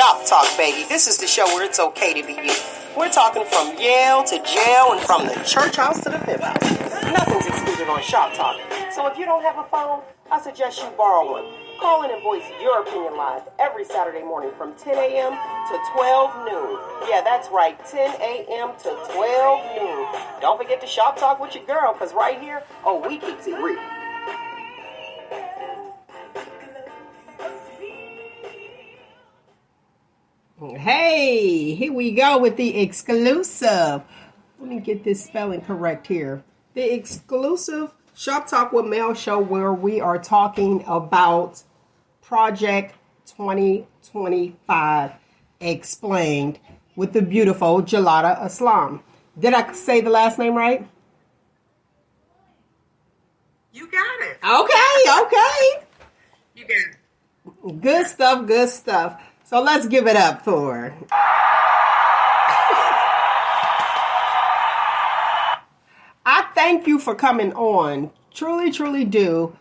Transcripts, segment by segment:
Shop Talk, baby. This is the show where it's okay to be you. We're talking from Yale to jail and from the church house to the pimp house. Nothing's excluded on Shop Talk. So if you don't have a phone, I suggest you borrow one. Call in and voice your opinion live every Saturday morning from 10 a.m. to 12 noon. Yeah, that's right, 10 a.m. to 12 noon. Don't forget to Shop Talk with your girl, because right here, we keeps it real. Hey, here we go with the exclusive. Let me get this spelling correct here. The exclusive Shop Talk with Mel show, where we are talking about Project 2025 explained with the beautiful Jaladah Aslam. Did I say the last name right? You got it. Okay. You got it. Good stuff, good stuff. So let's give it up for her. I thank you for coming on. Truly, truly do.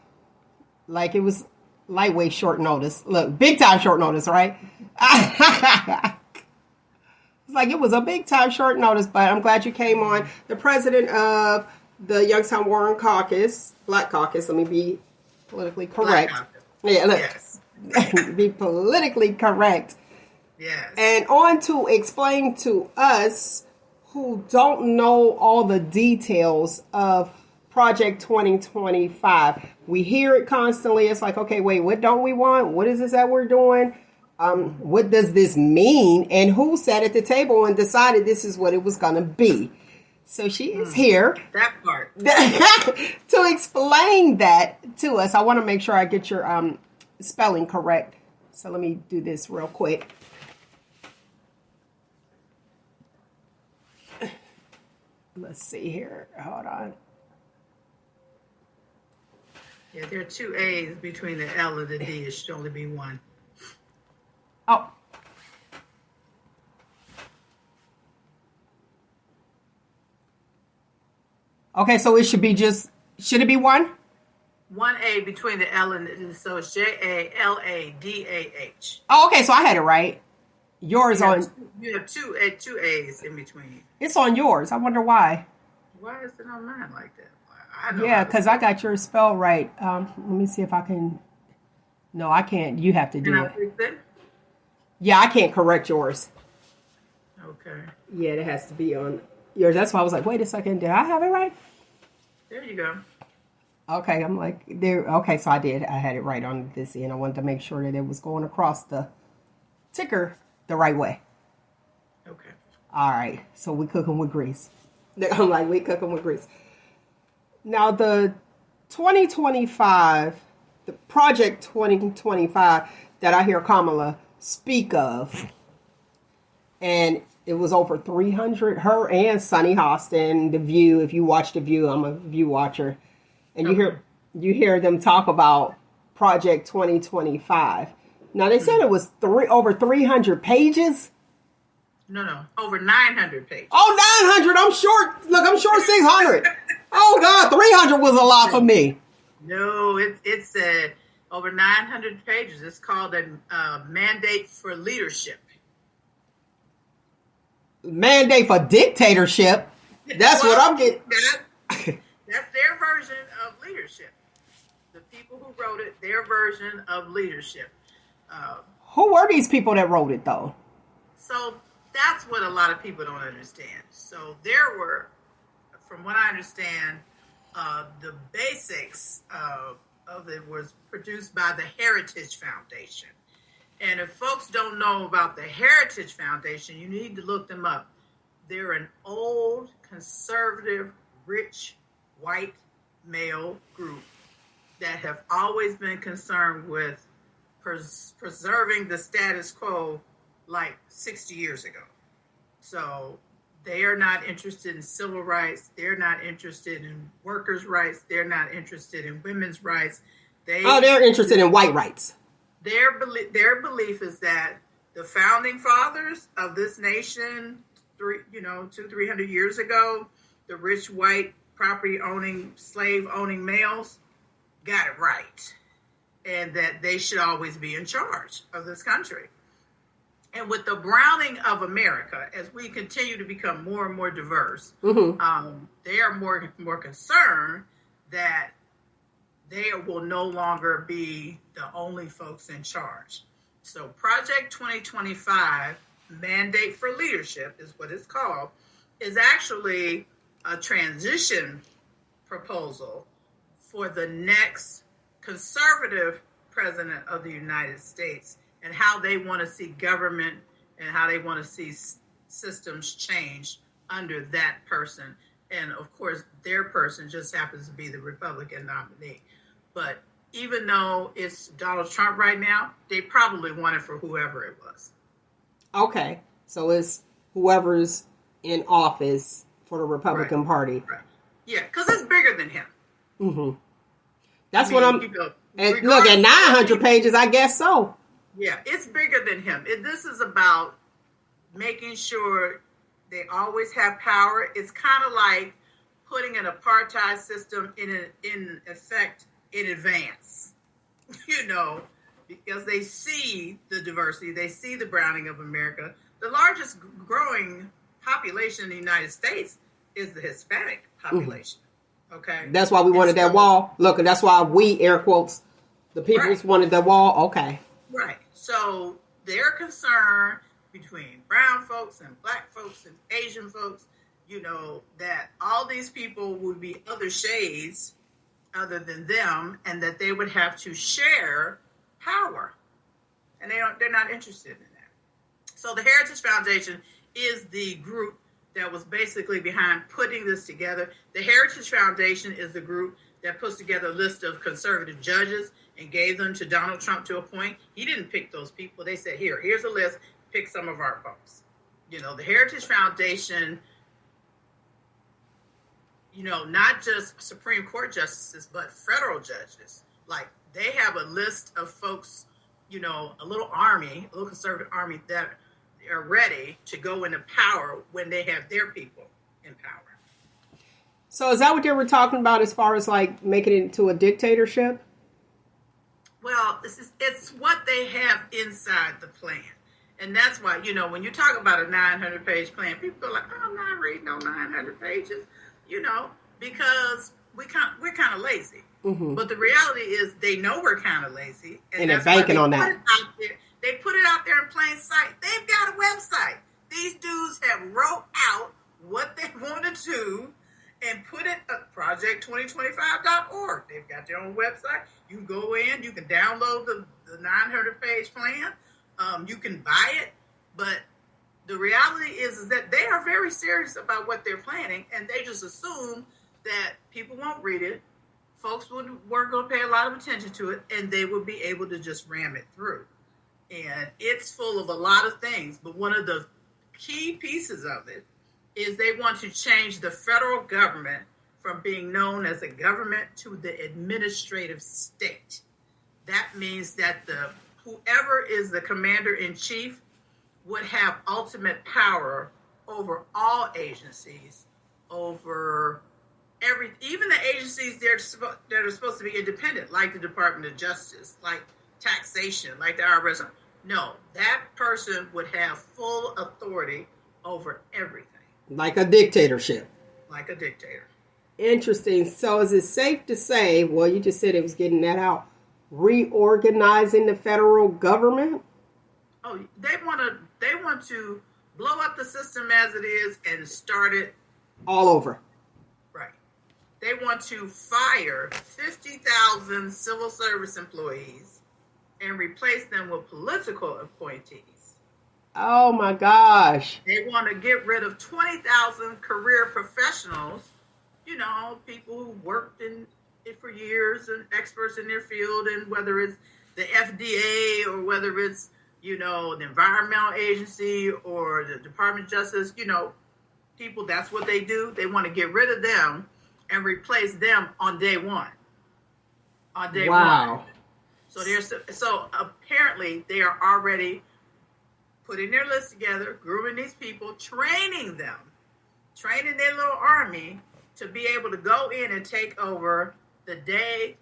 Like it was lightweight short notice. Look, big time short notice, right? It's like it was a big time short notice, but I'm glad you came on. The president of the Youngstown Warren Caucus, Black Caucus, let me be politically correct. Yeah, look. Yes. Be politically correct. Yes. And on to explain to us who don't know all the details of Project 2025. We hear it constantly. It's like, okay, wait, what don't we want? What is this that we're doing? What does this mean? And who sat at the table and decided this is what it was going to be? So she is here. That part. To explain that to us. I want to make sure I get your spelling correct. So let me do this real quick. Let's see here. Hold on. Yeah, there are two A's between the L and the D. It should only be one. Oh. Okay, so it should it be one? One A between the L and the, so it's Jaladdah. Oh, okay, so I had it right. Yours you have two A's in between. It's on yours. I wonder why. Why is it on mine like that? Yeah, because I got yours spelled right. Let me see if I can. No, I can't. You have to do it. Fix it? Yeah, I can't correct yours. Okay. Yeah, it has to be on yours. That's why I was like, wait a second. Did I have it right? There you go. Okay, I'm like, there. Okay, so I did. I had it right on this end. I wanted to make sure that it was going across the ticker the right way. Okay. All right, so we cooking with grease. I'm like, we cooking with grease. Now, the 2025, the Project 2025 that I hear Kamala speak of, and it was over 300, her and Sunny Hostin, The View. If you watch The View, I'm a View watcher. And you hear them talk about Project 2025. Now, they said it was over 300 pages. No, over 900 pages. Oh, 900. I'm short 600. Oh, God, 300 was a lot for me. No, it's over 900 pages. It's called a mandate for leadership. Mandate for dictatorship? That's what I'm getting. That's their version of leadership. The people who wrote it, their version of leadership. Who were these people that wrote it, though? So that's what a lot of people don't understand. So there were, from what I understand, the basics of it was produced by the Heritage Foundation. And if folks don't know about the Heritage Foundation, you need to look them up. They're an old, conservative, rich, white male group that have always been concerned with preserving the status quo like 60 years ago. So they are not interested in civil rights. They're not interested in workers' rights. They're not interested in women's rights. They're interested in white rights. Their belief is that the founding fathers of this nation, 300 years ago, the rich white property owning, slave owning males got it right, and that they should always be in charge of this country. And with the browning of America, as we continue to become more and more diverse, they are more concerned that they will no longer be the only folks in charge. So Project 2025, Mandate for Leadership is what it's called, is actually a transition proposal for the next conservative president of the United States and how they want to see government and how they want to see systems changed under that person. And of course, their person just happens to be the Republican nominee. But even though it's Donald Trump right now, they probably want it for whoever it was. Okay. So it's whoever's in office for the Republican Party. Right. Yeah, because it's bigger than him. Mm-hmm. That's what I'm... And look, at 900 pages, I guess so. Yeah, it's bigger than him. This is about making sure they always have power. It's kind of like putting an apartheid system in effect in advance, because they see the diversity, they see the browning of America. The largest growing population in the United States is the Hispanic population. Okay, that's why we wanted that wall. Look, that's why we, air quotes, the peoples wanted that wall. Okay, right. So their concern between brown folks and black folks and Asian folks, that all these people would be other shades other than them, and that they would have to share power, and they're not interested in that. So the Heritage Foundation is the group that was basically behind putting this together. The Heritage Foundation is the group that puts together a list of conservative judges and gave them to Donald Trump to appoint. He didn't pick those people. They said, here's a list, pick some of our folks. The Heritage Foundation, not just Supreme Court justices, but federal judges. Like, they have a list of folks, a little conservative army that are ready to go into power when they have their people in power. So is that what they were talking about as far as like making it into a dictatorship? Well, it's what they have inside the plan. And that's why, when you talk about a 900-page plan, people are like, I'm not reading no 900 pages, because we're kind of lazy. Mm-hmm. But the reality is they know we're kind of lazy. And they're banking on that. They put it out there in plain sight. They've got a website. These dudes have wrote out what they want to do and put it at project2025.org. They've got their own website. You can go in, you can download the 900-page plan. You can buy it. But the reality is that they are very serious about what they're planning, and they just assume that people won't read it. Folks weren't going to pay a lot of attention to it, and they will be able to just ram it through. And it's full of a lot of things, but one of the key pieces of it is they want to change the federal government from being known as a government to the administrative state. That means that whoever is the commander-in-chief would have ultimate power over all agencies, over even the agencies that are supposed to be independent, like the Department of Justice, like taxation, like the IRS. No, that person would have full authority over everything. Like a dictatorship. Like a dictator. Interesting. So is it safe to say, well, you just said it was getting that out, reorganizing the federal government? Oh, they want to blow up the system as it is and start it all over. Right. They want to fire 50,000 civil service employees and replace them with political appointees. Oh my gosh. They want to get rid of 20,000 career professionals, people who worked in it for years and experts in their field, and whether it's the FDA or whether it's, the environmental agency or the Department of Justice, people, that's what they do. They want to get rid of them and replace them on day one. Wow. So apparently they are already putting their list together, grooming these people, training their little army to be able to go in and take over the day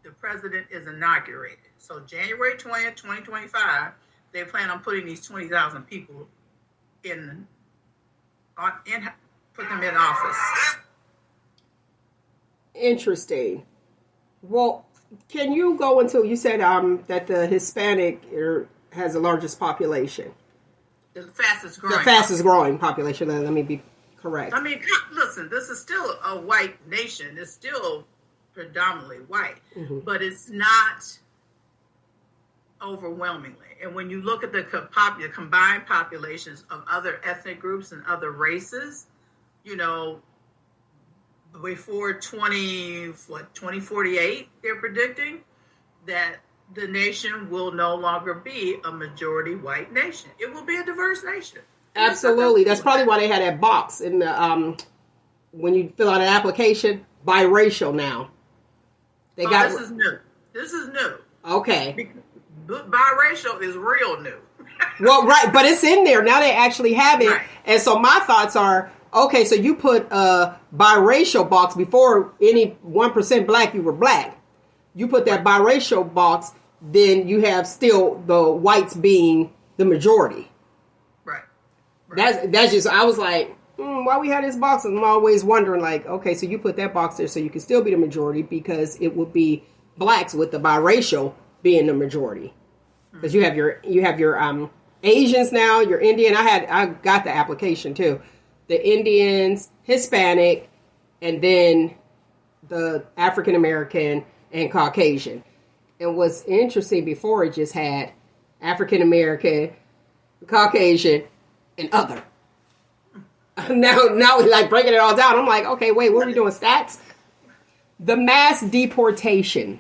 the president is inaugurated. So January 20th, 2025, they plan on putting these 20,000 people put them in office. Interesting. Well, can you go into, you said that the Hispanic has the largest population. The fastest growing. The fastest growing population. Let me be correct. I mean, listen, this is still a white nation. It's still predominantly white, but it's not overwhelmingly. And when you look at the combined populations of other ethnic groups and other races, you know, before 2048, they're predicting that the nation will no longer be a majority white nation. It will be a diverse nation. Absolutely. That's probably why they had that box in the when you fill out an application, biracial now. This is new. This is new. Okay. Biracial is real new. Well, right, but it's in there. Now they actually have it. Right. And so my thoughts are, okay, so you put a biracial box before any 1% black, you were black. You put that biracial box, then you have still the whites being the majority. Right. That's just, I was like, why we had this box? And I'm always wondering, like, okay, so you put that box there so you can still be the majority because it would be blacks with the biracial being the majority. Because you have your Asians now, your Indian. I got the application too. The Indians, Hispanic, and then the African American and Caucasian. And what's interesting, before it just had African American, Caucasian, and other. Now we like breaking it all down. I'm like, okay, wait, what are we doing? Stats? The mass deportation.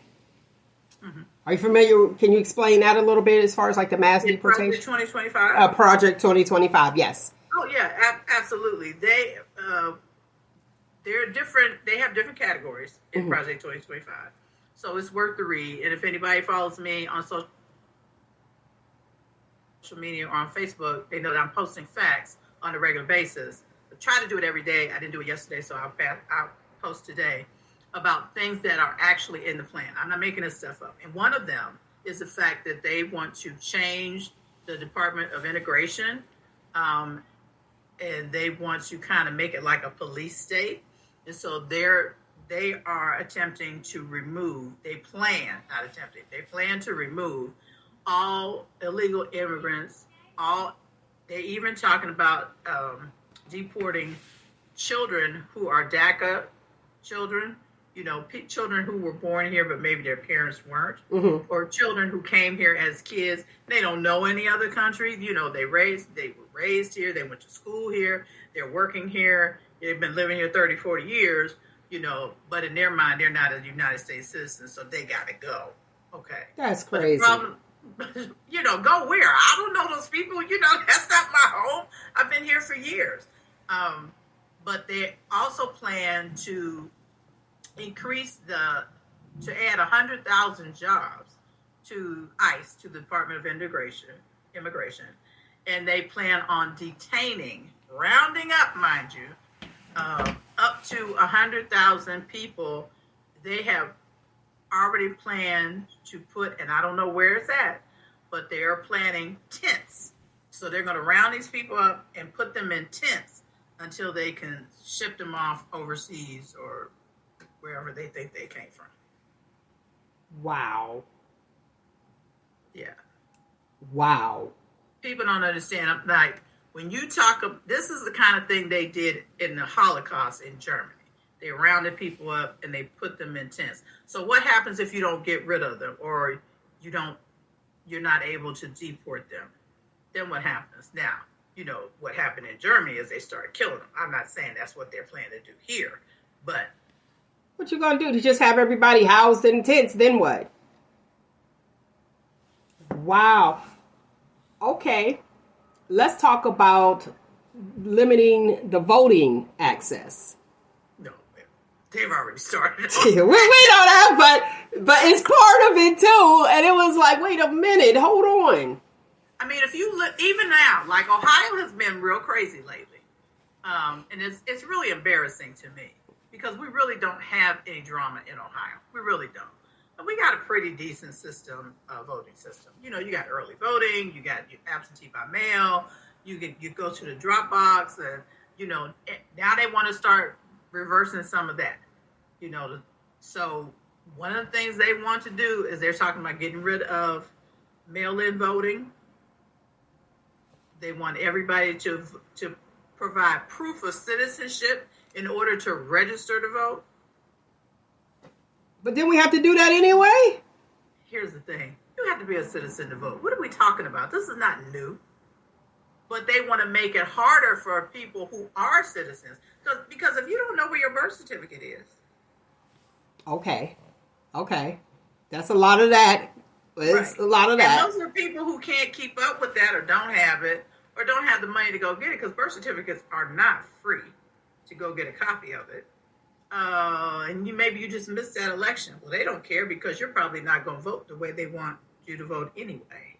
Are you familiar? Can you explain that a little bit as far as like the mass deportation? Project 2025? Project 2025, yes. Oh, yeah, absolutely. They're different. They have different categories in Project 2025. So it's worth the read. And if anybody follows me on social media or on Facebook, they know that I'm posting facts on a regular basis. I try to do it every day. I didn't do it yesterday, so I'll post today about things that are actually in the plan. I'm not making this stuff up. And one of them is the fact that they want to change the Department of Integration, and they want to kind of make it like a police state. And so they are attempting to remove, they plan to remove all illegal immigrants, they're even talking about deporting children who are DACA children, you know, children who were born here, but maybe their parents weren't, or children who came here as kids. They don't know any other country. You know, they were raised here. They went to school here. They're working here. They've been living here 30, 40 years, you know, but in their mind, they're not a United States citizen, so they got to go. Okay. That's crazy. You know, go where? I don't know those people. You know, that's not my home. I've been here for years. But they also plan to increase to add 100,000 jobs to ICE, to the Department of Immigration, and they plan on detaining, rounding up, mind you, up to 100,000 people. They have already planned to put, and I don't know where it's at, but they are planning tents. So they're going to round these people up and put them in tents until they can ship them off overseas or wherever they think they came from. Wow. Yeah. Wow. People don't understand. Like, when you talk, this is the kind of thing they did in the Holocaust in Germany. They rounded people up and they put them in tents. So what happens if you don't get rid of them, or you're not able to deport them? Then what happens? Now, you know, what happened in Germany is they started killing them. I'm not saying that's what they're planning to do here, but what you gonna do? To just have everybody housed in tents? Then what? Wow. Okay. Let's talk about limiting the voting access. No, they've already started. we know that, but it's part of it too. And it was like, wait a minute, hold on. I mean, if you look, even now, like Ohio has been real crazy lately. And it's really embarrassing to me because we really don't have any drama in Ohio. We really don't. we got a pretty decent system, voting system. You know, you got early voting, you got your absentee by mail, you go to the drop box, and you know now they want to start reversing some of that. You know, so one of the things they want to do is they're talking about getting rid of mail-in voting. They want everybody to provide proof of citizenship in order to register to vote. But then we have to do that anyway? Here's the thing. You have to be a citizen to vote. What are we talking about? This is not new. But they want to make it harder for people who are citizens. Because if you don't know where your birth certificate is. Okay. That's a lot of that. It's a lot of that. And those are people who can't keep up with that or don't have it or don't have the money to go get it, because birth certificates are not free to go get a copy of it. And maybe you just missed that election. Well, they don't care because you're probably not going to vote the way they want you to vote anyway.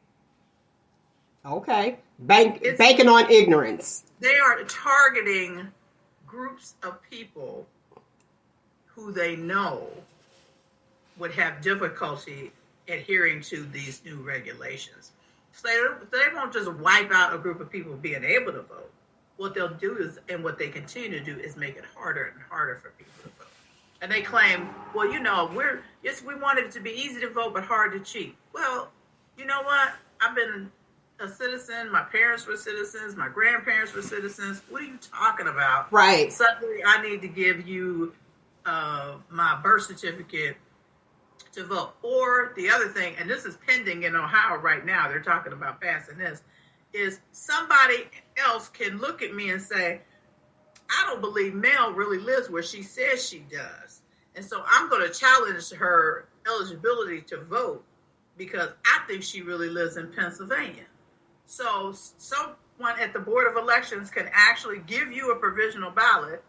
Okay. Banking on ignorance. They are targeting groups of people who they know would have difficulty adhering to these new regulations. So they won't just wipe out a group of people being able to vote. What they'll do is, and what they continue to do, is make it harder and harder for people to vote. And they claim, well, you know, we wanted it to be easy to vote but hard to cheat. Well, you know what? I've been a citizen. My parents were citizens. My grandparents were citizens. What are you talking about? Right. Suddenly, I need to give you my birth certificate to vote. Or the other thing, and this is pending in Ohio right now, they're talking about passing this, is somebody else can look at me and say, I don't believe Mel really lives where she says she does. And so I'm going to challenge her eligibility to vote because I think she really lives in Pennsylvania. So someone at the Board of Elections can actually give you a provisional ballot,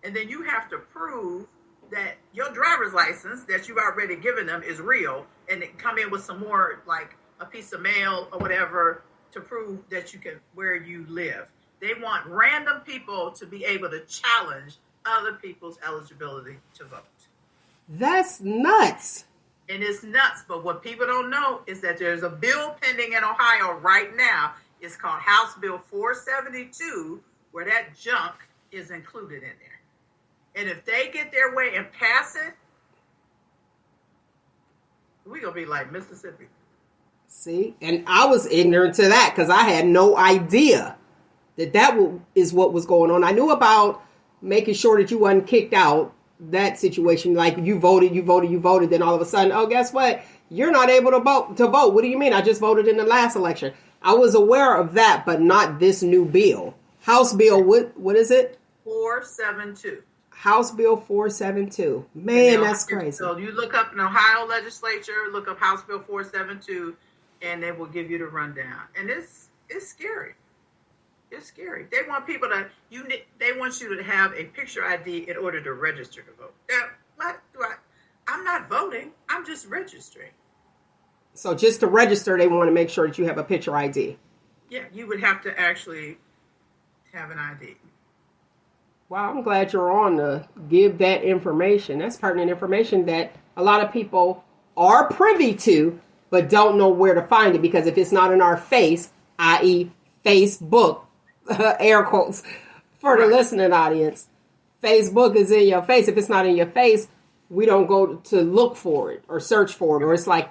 and then you have to prove that your driver's license that you've already given them is real, and then come in with some more, like a piece of mail or whatever, to prove that you can, where you live. They want random people to be able to challenge other people's eligibility to vote. That's nuts. And it's nuts, but what people don't know is that there's a bill pending in Ohio right now. It's called House Bill 472, where that junk is included in there. And if they get their way and pass it, we're going to be like Mississippi. See? And I was ignorant to that because I had no idea that is what was going on. I knew about making sure that you wasn't kicked out, that situation. Like you voted. Then all of a sudden, oh, guess what? You're not able to vote. What do you mean? I just voted in the last election. I was aware of that, but not this new bill. House Bill, what is it? 472. House Bill 472. Man, that's crazy. So you look up in Ohio legislature, look up House Bill 472, and they will give you the rundown. And it's scary. It's scary. They want people they want you to have a picture ID in order to register to vote. Now, I'm not voting. I'm just registering. So just to register, they want to make sure that you have a picture ID. Yeah, you would have to actually have an ID. Wow, I'm glad you're on to give that information. That's pertinent information that a lot of people are privy to, but don't know where to find it, because if it's not in our face, i.e. Facebook, air quotes for the listening audience, Facebook is in your face. If it's not in your face, we don't go to look for it or search for it. Or it's like,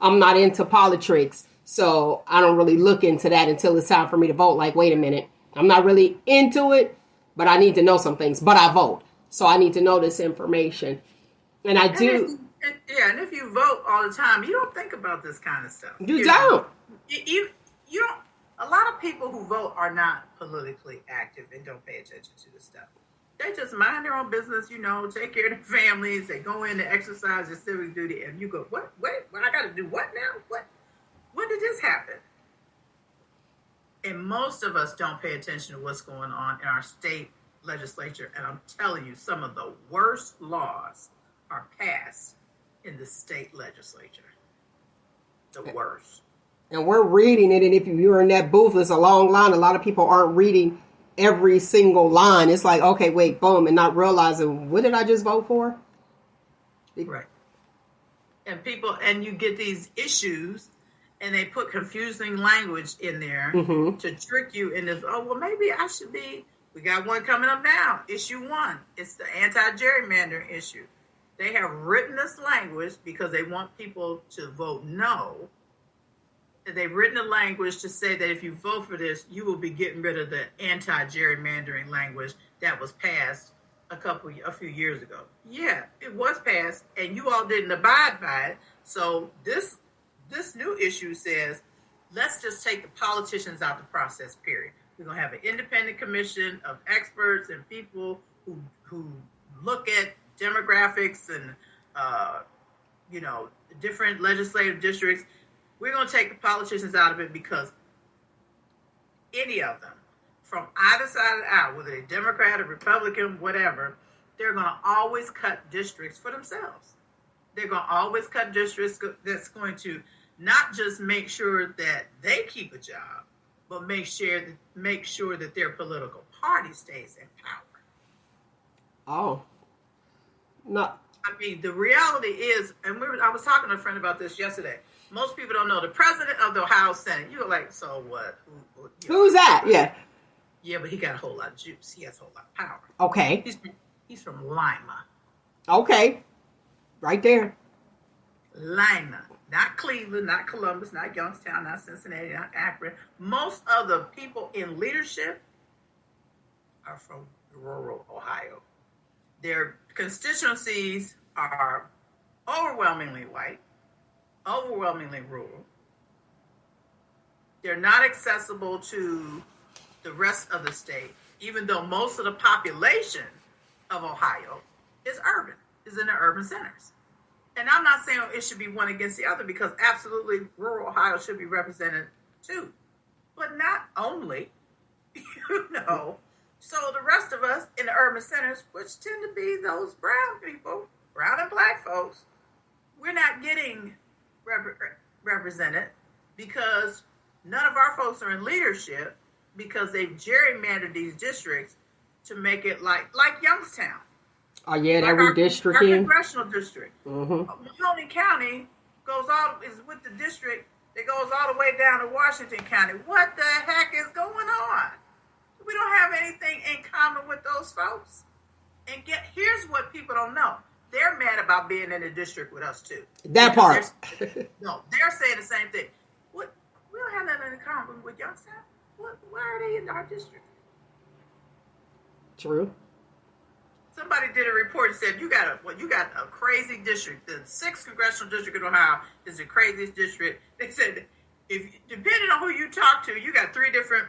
I'm not into politics, so I don't really look into that until it's time for me to vote. Like, wait a minute, I'm not really into it, but I need to know some things, but I vote. So I need to know this information. And I do. And if you vote all the time, you don't think about this kind of stuff. You don't. You don't. A lot of people who vote are not politically active and don't pay attention to this stuff. They just mind their own business, take care of their families. They go in to exercise their civic duty, and you go, what? Wait, I got to do what now? What? When did this happen? And most of us don't pay attention to what's going on in our state legislature. And I'm telling you, some of the worst laws are passed in the state legislature. The worst. And we're reading it. And if you're in that booth, it's a long line. A lot of people aren't reading every single line. It's like, okay, wait, boom. And not realizing, what did I just vote for? Right. And you get these issues, and they put confusing language in there to trick you in this. Oh, well, maybe I should be. We got one coming up now. Issue 1. It's the anti-gerrymandering issue. They have written this language because they want people to vote no. And they've written the language to say that if you vote for this, you will be getting rid of the anti-gerrymandering language that was passed a few years ago. Yeah, it was passed, and you all didn't abide by it. So this new issue says, let's just take the politicians out the process, period. We're going to have an independent commission of experts and people who look at demographics and, different legislative districts. We're going to take the politicians out of it because any of them, from either side of the aisle, whether they're Democrat or Republican, whatever, they're going to always cut districts for themselves. They're going to always cut districts that's going to not just make sure that they keep a job, but make sure that their political party stays in power. Oh. No. I mean, the reality is, and I was talking to a friend about this yesterday. Most people don't know the president of the Ohio Senate. You're like, so what? Who's that? Yeah. Yeah, but he got a whole lot of juice. He has a whole lot of power. Okay. He's from Lima. Okay. Right there. Lima. Not Cleveland, not Columbus, not Youngstown, not Cincinnati, not Akron. Most of the people in leadership are from rural Ohio. Their constituencies are overwhelmingly white, overwhelmingly rural. They're not accessible to the rest of the state, even though most of the population of Ohio is urban, is in the urban centers. And I'm not saying it should be one against the other, because absolutely rural Ohio should be represented too, but not only, So the rest of us in the urban centers, which tend to be those brown people, brown and black folks, we're not getting represented because none of our folks are in leadership, because they've gerrymandered these districts to make it like Youngstown. Oh yeah, that like redistricting. Our congressional district. Mahoney County is with the district that goes all the way down to Washington County. What the heck is going on? We don't have anything in common with those folks. And here's what people don't know. They're mad about being in the district with us too. That part. They're saying the same thing. What? We don't have nothing in common with Youngstown. Why are they in our district? True. Somebody did a report and said you got a crazy district. The 6th congressional district in Ohio is the craziest district. They said if depending on who you talk to, you got 3 different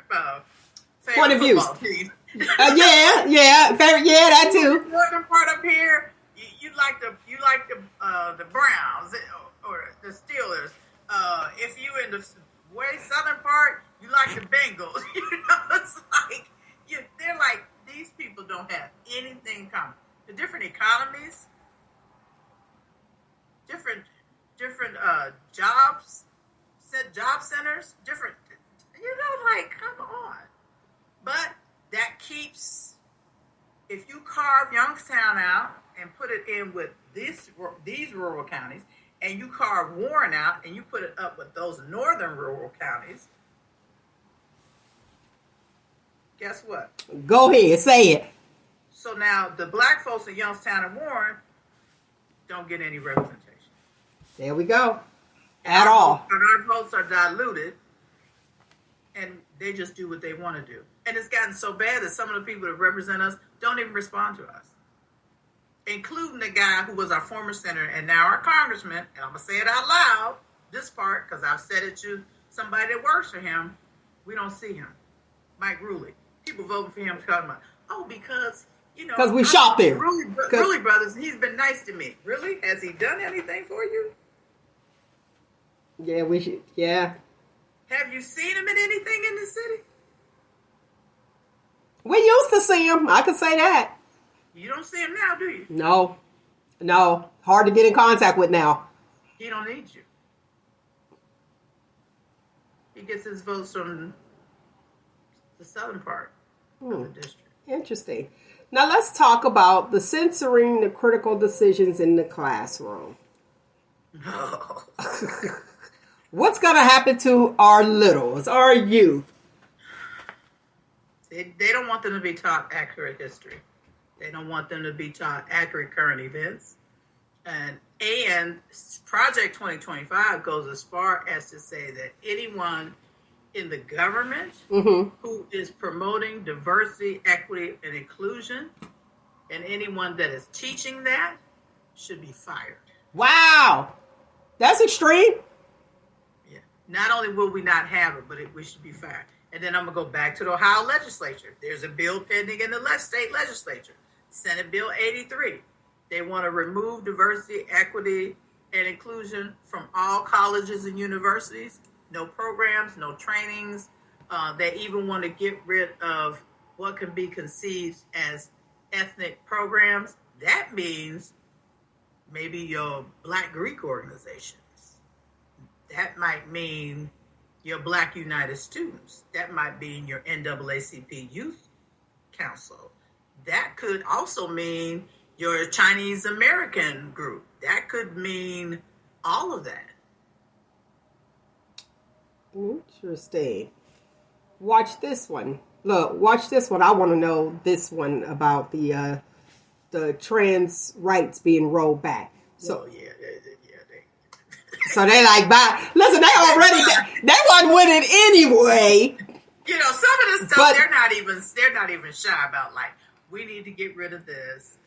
point of views. That too. The northern part up here, you like the Browns or the Steelers. If you in the way southern part, you like the Bengals. It's like they're like, these people don't have anything in common. The different economies, different job centers, different. Like, come on. But that keeps, if you carve Youngstown out and put it in with these rural counties, and you carve Warren out and you put it up with those northern rural counties, guess what? Go ahead, say it. So now the black folks in Youngstown and Warren don't get any representation. There we go. At all. And our votes are diluted, and they just do what they want to do. And it's gotten so bad that some of the people that represent us don't even respond to us, including the guy who was our former senator and now our congressman. And I'm going to say it out loud, this part, because I've said it to somebody that works for him. We don't see him. Mike Ruley. People voting for him talking about, because, because we shop there. Ruley Brothers, and he's been nice to me. Really? Has he done anything for you? Yeah, we should. Yeah. Have you seen him in anything in the city? We used to see him. I could say that. You don't see him now, do you? No. Hard to get in contact with now. He don't need you. He gets his votes from the southern part of the district. Interesting. Now let's talk about the censoring the critical decisions in the classroom. No. What's going to happen to our littles, our youth? They don't want them to be taught accurate history. They don't want them to be taught accurate current events. And Project 2025 goes as far as to say that anyone in the government who is promoting diversity, equity, and inclusion, and anyone that is teaching that should be fired. Wow. That's extreme. Yeah. Not only will we not have it, but we should be fired. And then I'm going to go back to the Ohio legislature. There's a bill pending in the state legislature, Senate Bill 83. They want to remove diversity, equity, and inclusion from all colleges and universities. No programs, no trainings. They even want to get rid of what can be conceived as ethnic programs. That means maybe your Black Greek organizations. That might mean your Black United Students. That might mean your NAACP Youth Council. That could also mean your Chinese American group. That could mean all of that. Interesting. Watch this one. Look, watch this one. I want to know this one about the trans rights being rolled back. So so they like, bye. Listen, they already they wasn't with it anyway. You know, some of this stuff they're not even shy about. Like, we need to get rid of this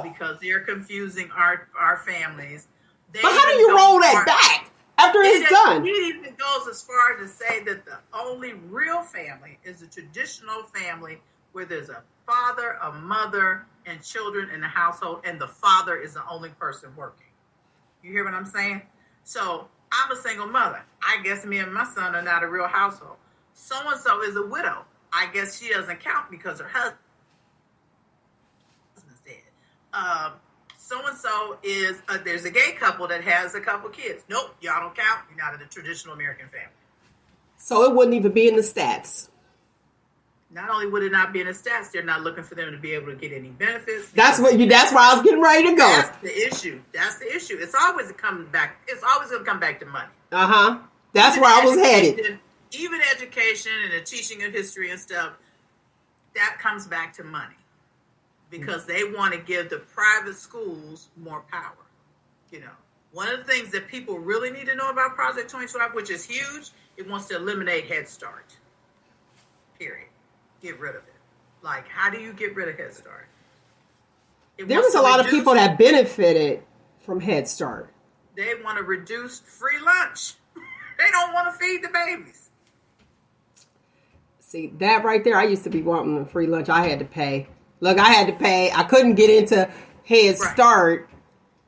because they're confusing our families. But how do you roll that back after it's done? He even goes as far to say that the only real family is a traditional family where there's a father, a mother, and children in the household, and the father is the only person working. You hear what I'm saying? So I'm a single mother. I guess me and my son are not a real household. So-and-so is a widow. I guess she doesn't count because her husband's dead. So-and-so is, there's a gay couple that has a couple kids. Nope, y'all don't count. You're not in a traditional American family. So it wouldn't even be in the stats. Not only would it not be in the stats, they're not looking for them to be able to get any benefits. That's where I was getting ready to go. That's the issue. It's always coming back. It's always going to come back to money. That's where I was headed. Even education and the teaching of history and stuff, that comes back to money. Because they want to give the private schools more power. You know, one of the things that people really need to know about Project 2025, which is huge, it wants to eliminate Head Start. Period. Get rid of it. Like, how do you get rid of Head Start? There was a lot of people that benefited from Head Start. They want to reduce free lunch. They don't want to feed the babies. See, that right there, I used to be wanting a free lunch. I had to pay. Look, I had to pay. I couldn't get into Head Start.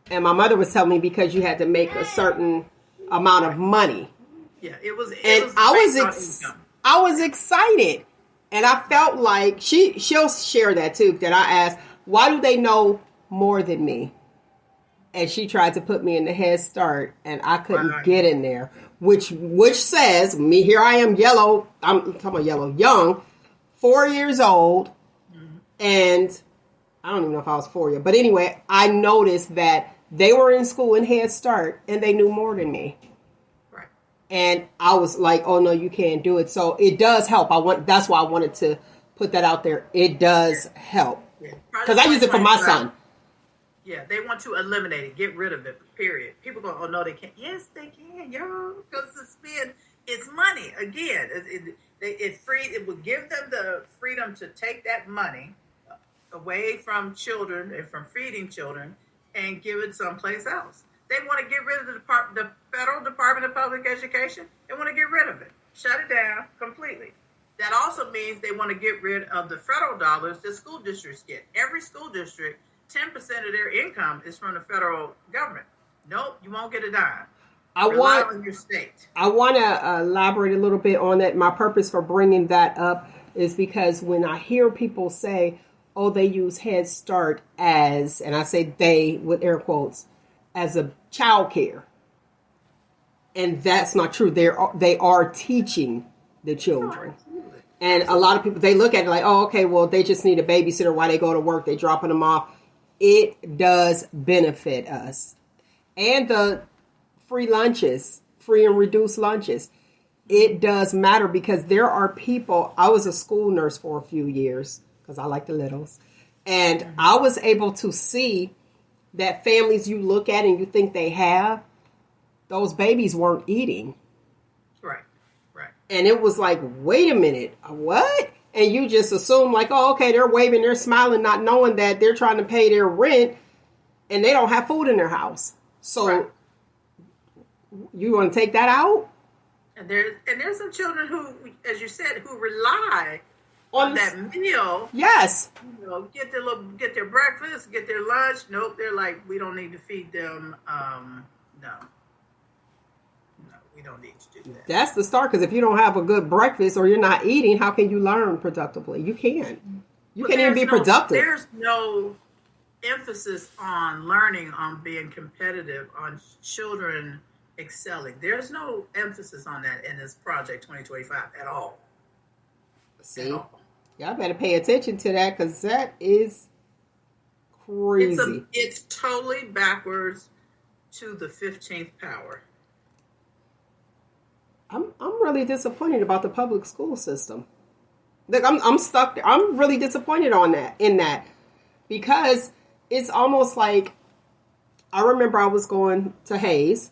And my mother was telling me because you had to make a certain amount of money. Yeah, it was I was excited. And I felt like she'll share that too, that I asked, why do they know more than me? And she tried to put me in the Head Start and I couldn't get in there, which says me, here I am yellow. I'm talking about yellow, young, 4 years old. And I don't even know if I was 4 years, but anyway, I noticed that they were in school in Head Start and they knew more than me. And I was like, oh, no, you can't do it. So it does help. That's why I wanted to put that out there. It does help. Because I use it for my son. Yeah, they want to eliminate it, get rid of it, period. People go, oh, no, they can't. Yes, they can, y'all. Because it's money. Again, it will give them the freedom to take that money away from children and from feeding children and give it someplace else. They want to get rid of the Federal Department of Public Education. They want to get rid of it. Shut it down completely. That also means they want to get rid of the federal dollars that school districts get. Every school district, 10% of their income is from the federal government. Nope, you won't get a dime. Rely on your state. I want to elaborate a little bit on that. My purpose for bringing that up is because when I hear people say, oh, they use Head Start as, and I say they with air quotes, as a child care. And that's not true. They are teaching the children. And a lot of people, they look at it like, oh, okay, well, they just need a babysitter while they go to work. They dropping them off. It does benefit us. And the free lunches, free and reduced lunches. It does matter because there are people, I was a school nurse for a few years because I like the littles. And I was able to see that families you look at and you think they have, those babies weren't eating. Right. And it was like, wait a minute, what? And you just assume like, oh, okay, they're waving, they're smiling, not knowing that they're trying to pay their rent and they don't have food in their house. So you want to take that out? And there's some children who, as you said, who rely on that meal. Yes. Get their breakfast, get their lunch. Nope, they're like, we don't need to feed them. No, we don't need to do that. That's the start, because if you don't have a good breakfast or you're not eating, how can you learn productively? You can't. You can't even be productive. There's no emphasis on learning, on being competitive, on children excelling. There's no emphasis on that in this Project 2025 at all. See? Y'all better pay attention to that, because that is crazy. It's totally backwards to the 15th power. I'm really disappointed about the public school system. Like I'm stuck there. I'm really disappointed in that because it's almost like, I remember I was going to Hayes,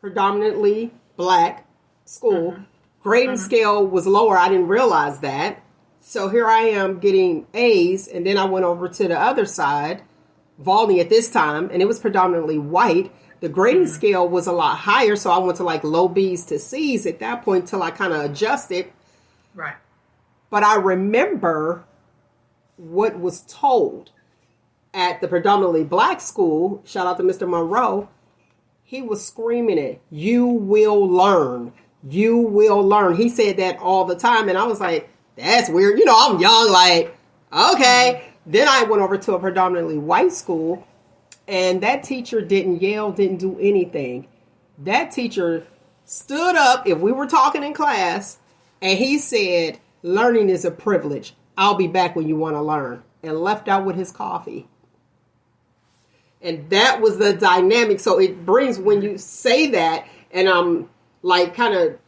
predominantly black school. Grading scale was lower. I didn't realize that. So here I am getting A's, and then I went over to the other side, Volney at this time, and it was predominantly white. The grading scale was a lot higher, so I went to like low B's to C's at that point till I kind of adjusted. Right. But I remember what was told at the predominantly black school. Shout out to Mr. Monroe. He was screaming it, "You will learn. You will learn." He said that all the time. And I was like, that's weird. You know, I'm young, like, okay. Then I went over to a predominantly white school, and that teacher didn't yell, didn't do anything. That teacher stood up if we were talking in class, and he said, "Learning is a privilege. I'll be back when you want to learn," and left out with his coffee. And that was the dynamic. So it brings, when you say that, and I'm like look,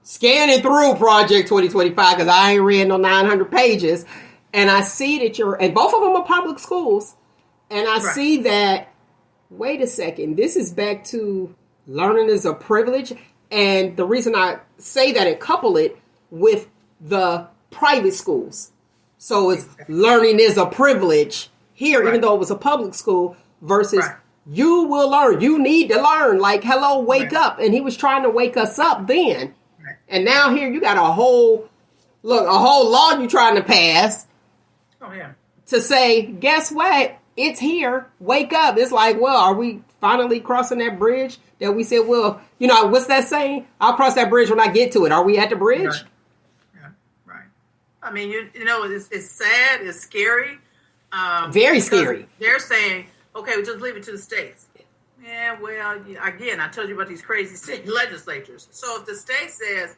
scanning through Project 2025 because I ain't read no 900 pages. And I see that and both of them are public schools. And I see that, wait a second, this is back to learning is a privilege. And the reason I say that and couple it with the private schools. So it's learning is a privilege here, even though it was a public school, versus you will learn. You need to learn. Like, hello, wake up. And he was trying to wake us up then. And now here you got a whole law you trying to pass. Oh, yeah. To say, guess what? It's here. Wake up. It's like, well, are we finally crossing that bridge that we said, well, you know, what's that saying? I'll cross that bridge when I get to it. Are we at the bridge? Right. Yeah, right. I mean, you know, it's sad. It's scary. Very scary. They're saying, okay, we'll just leave it to the states. Yeah, well, again, I told you about these crazy state legislatures. So if the state says,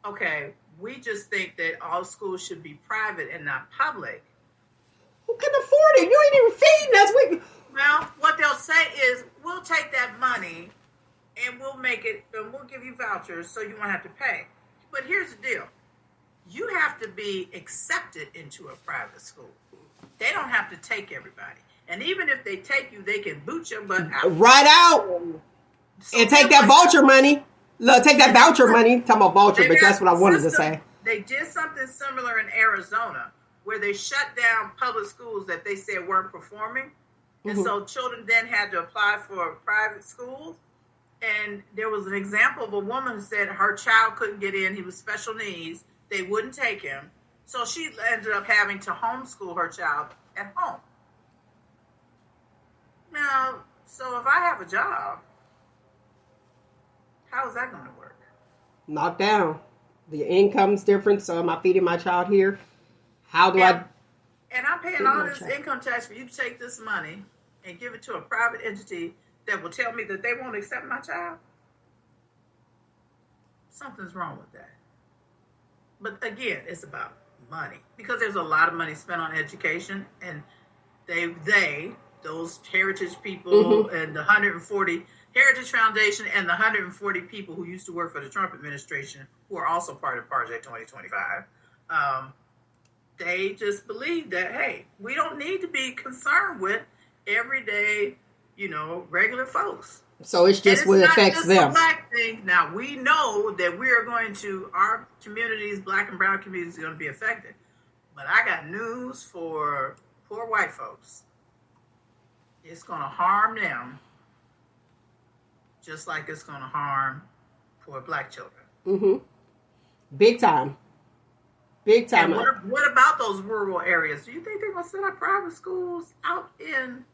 okay, we just think that all schools should be private and not public. Who can afford it? You ain't even feeding us. Well, what they'll say is, we'll take that money and we'll give you vouchers so you won't have to pay. But here's the deal. You have to be accepted into a private school. They don't have to take everybody. And even if they take you, they can boot your butt out. Right out. So and take that voucher money. Look, take that voucher money. Talking about voucher, but that's what I wanted to say. They did something similar in Arizona where they shut down public schools that they said weren't performing. And so children then had to apply for private schools. And there was an example of a woman who said her child couldn't get in. He was special needs. They wouldn't take him. So she ended up having to homeschool her child at home. Now, so if I have a job, how is that going to work? Knocked down. The income's different, so am I feeding my child here? How do I... And I'm paying all this income tax for you to take this money and give it to a private entity that will tell me that they won't accept my child? Something's wrong with that. But again, it's about money, because there's a lot of money spent on education, and those heritage people and the 140 Heritage Foundation and the 140 people who used to work for the Trump administration, who are also part of Project 2025, they just believe that, hey, we don't need to be concerned with everyday, regular folks. So it's just what affects them. A black thing. Now, we know that our communities, black and brown communities, are going to be affected. But I got news for poor white folks. It's going to harm them just like it's going to harm poor black children. Mm-hmm. Big time. Big time. And what about those rural areas? Do you think they're going to set up private schools out in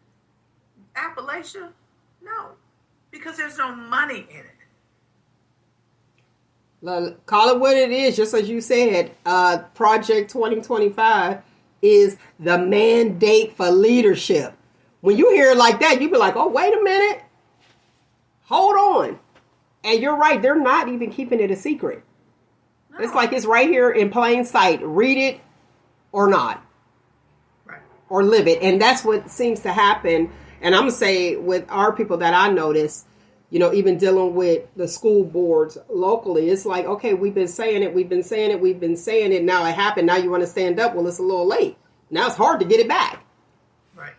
Appalachia? No. Because there's no money in it. Call it what it is, just as you said. Project 2025 is the mandate for leadership. When you hear it like that, you be like, oh, wait a minute. Hold on. And you're right. They're not even keeping it a secret. No. It's like it's right here in plain sight. Read it or not. Right. Or live it. And that's what seems to happen. And I'm going to say with our people that I notice, even dealing with the school boards locally, it's like, okay, we've been saying it. Now it happened. Now you want to stand up. Well, it's a little late. Now it's hard to get it back. Right.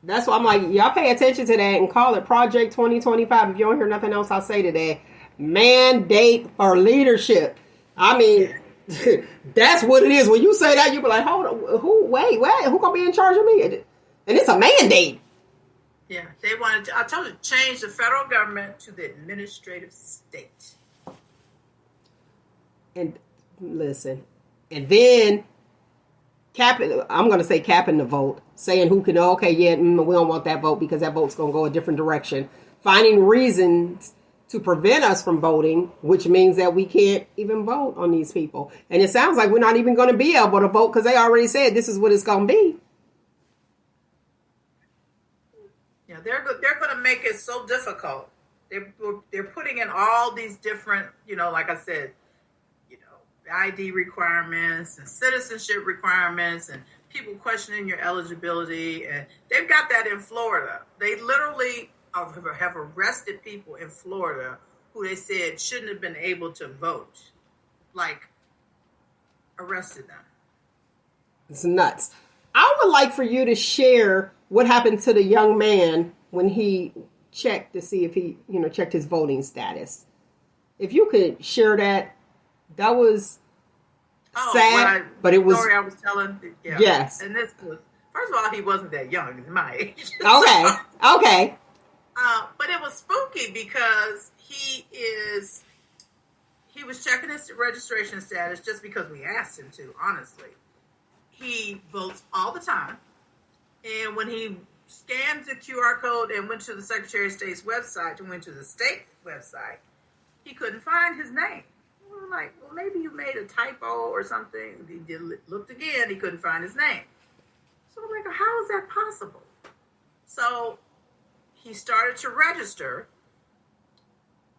That's why I'm like, y'all pay attention to that and call it Project 2025. If you don't hear nothing else I say today, mandate for leadership. I mean, that's what it is. When you say that, you be like, hold on, wait, who gonna be in charge of me? And it's a mandate. Yeah, they wanted to, I told you, change the federal government to the administrative state. And listen, and then capping the vote, saying who can, we don't want that vote because that vote's going to go a different direction. Finding reasons to prevent us from voting, which means that we can't even vote on these people. And it sounds like we're not even going to be able to vote because they already said this is what it's going to be. Yeah, they're going to make it so difficult. They're putting in all these different, like I said, ID requirements and citizenship requirements and people questioning your eligibility. And they've got that in Florida. They literally have arrested people in Florida who they said shouldn't have been able to vote. Like, arrested them. It's nuts. I would like for you to share what happened to the young man when he checked to see if he, checked his voting status. If you could share that, that was sad, but it was... story I was telling. Yeah. Yes. And this was, first of all, he wasn't that young. He's my age. Okay. But it was spooky because he was checking his registration status just because we asked him to, honestly. He votes all the time. And when he scanned the QR code and went to the Secretary of State's website and went to the state website, he couldn't find his name. We were like, well, maybe you made a typo or something. He looked again. He couldn't find his name. So I'm like, how is that possible? So he started to register.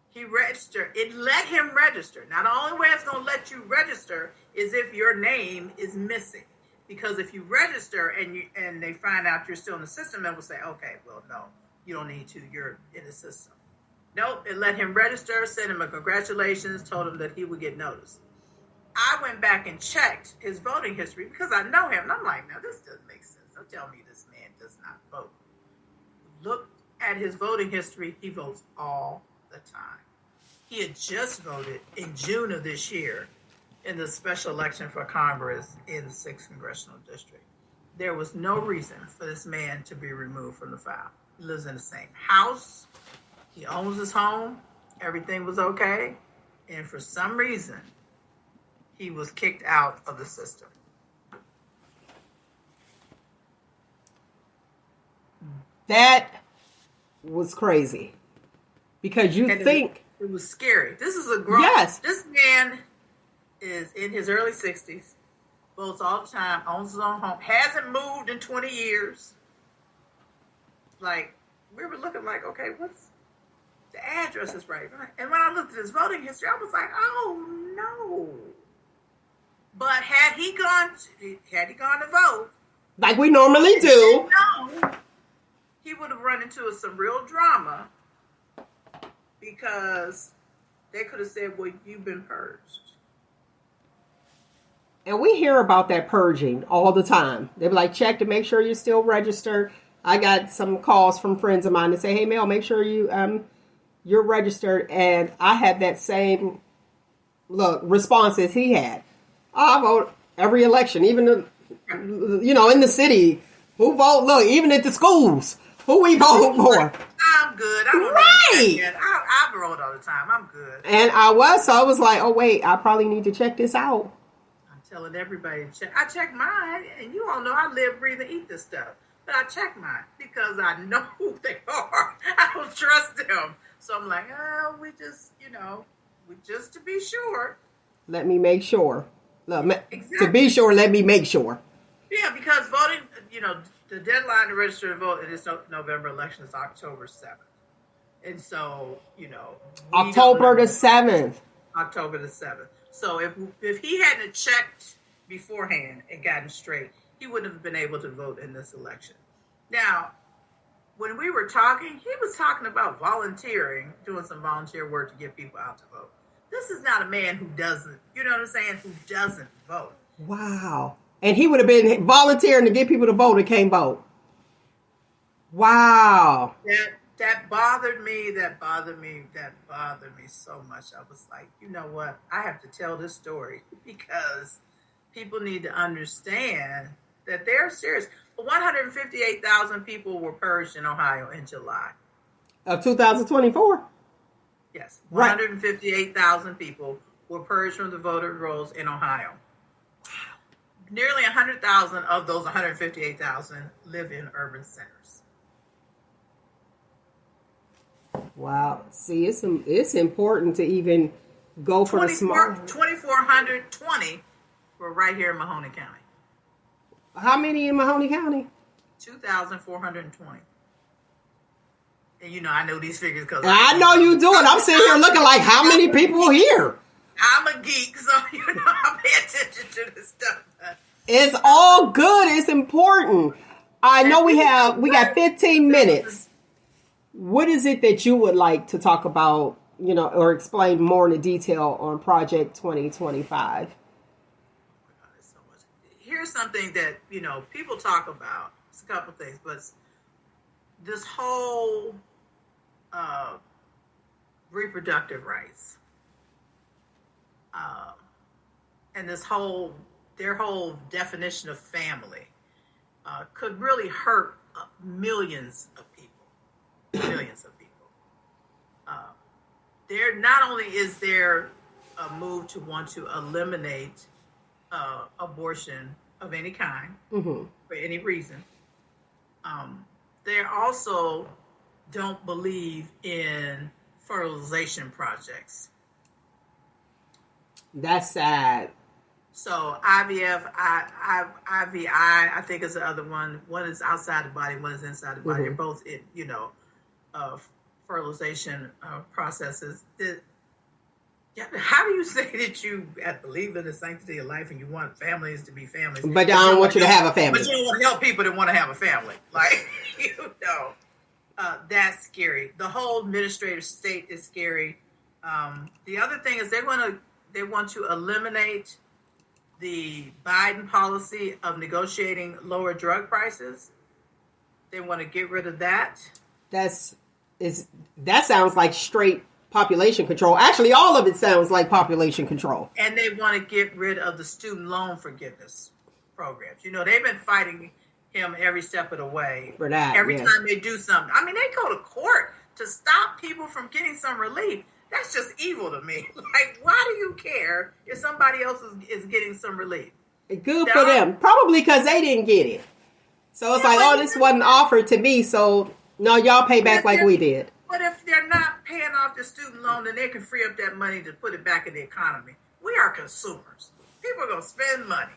He registered. It let him register. Now, the only way it's going to let you register is if your name is missing. Because if you register and they find out you're still in the system, it will say, okay, well, no, you don't need to. You're in the system. Nope, it let him register, sent him a congratulations, told him that he would get noticed. I went back and checked his voting history because I know him. And I'm like, now, this doesn't make sense. Don't tell me this man does not vote. Look at his voting history. He votes all the time. He had just voted in June of this year in the special election for Congress in the 6th Congressional District. There was no reason for this man to be removed from the file. He lives in the same house. He owns his home. Everything was okay. And for some reason, he was kicked out of the system. That was crazy. Because it was scary. This is a grown... Yes. This man is in his early 60s, votes all the time, owns his own home, hasn't moved in 20 years. Like, we were looking like, okay, the address is right. And when I looked at his voting history, I was like, oh no. But had he gone to vote, like we normally do, no, he would have run into some real drama because they could have said, well, you've been purged. And we hear about that purging all the time. They be like, check to make sure you're still registered. I got some calls from friends of mine that say, hey, Mel, make sure you're registered. And I had that same response as he had. I vote every election, even in the city. Who vote? Look, even at the schools, who we vote for? I'm good. I don't right. I vote all the time. I'm good. And I was like, oh wait, I probably need to check this out. I'm telling everybody to check. I check mine, and you all know I live, breathe, and eat this stuff. But I check mine because I know who they are. I don't trust them. So I'm like, we just to be sure. Let me make sure. Exactly. To be sure, let me make sure. Yeah, because voting, the deadline to register to vote in this November election is October 7th. And so, October the 7th. October the 7th. So if he hadn't checked beforehand and gotten straight, he wouldn't have been able to vote in this election. Now, when we were talking, he was talking about volunteering, doing some volunteer work to get people out to vote. This is not a man who doesn't, you know what I'm saying, who doesn't vote. Wow. And he would have been volunteering to get people to vote and can't vote. Wow. That bothered me. That bothered me so much. I was like, you know what? I have to tell this story because people need to understand that they're serious. 158,000 people were purged in Ohio in July. Of 2024? Yes. 158,000 people were purged from the voter rolls in Ohio. Nearly 100,000 of those 158,000 live in urban centers. Wow. See, it's important to even go for the small. 2,420 were right here in Mahoney County. How many in Mahoney County? 2,420. And I know these figures because I know you do it. I'm sitting here looking like, how many people here? I'm a geek, so I pay attention to this stuff. It's all good. It's important. I know we got 15 minutes. What is it that you would like to talk about, or explain more in detail on Project 2025? Here's something that, people talk about. It's a couple things, but this whole reproductive rights and their whole definition of family could really hurt millions of people. There not only is there a move to want to eliminate abortion of any kind for any reason, they also don't believe in fertilization projects. That's sad. So IVF, IVI, I think is the other one. One is outside the body, one is inside the body. They're both, fertilization processes. How do you say that you believe in the sanctity of life and you want families to be families? But I don't want you to have a family. But you don't want to help people that want to have a family. Like, that's scary. The whole administrative state is scary. The other thing is they want to eliminate the Biden policy of negotiating lower drug prices. They want to get rid of that. That sounds like straight population control. Actually, all of it sounds like population control. And they want to get rid of the student loan forgiveness programs. They've been fighting him every step of the way. For that, every time they do something. I mean, they go to court to stop people from getting some relief. That's just evil to me. Like, why do you care if somebody else is getting some relief? Good for them. Probably because they didn't get it. So it's this wasn't offered to me, so no, y'all pay back like we did. But if they're not paying off the student loan, then they can free up that money to put it back in the economy. We are consumers. People are going to spend money.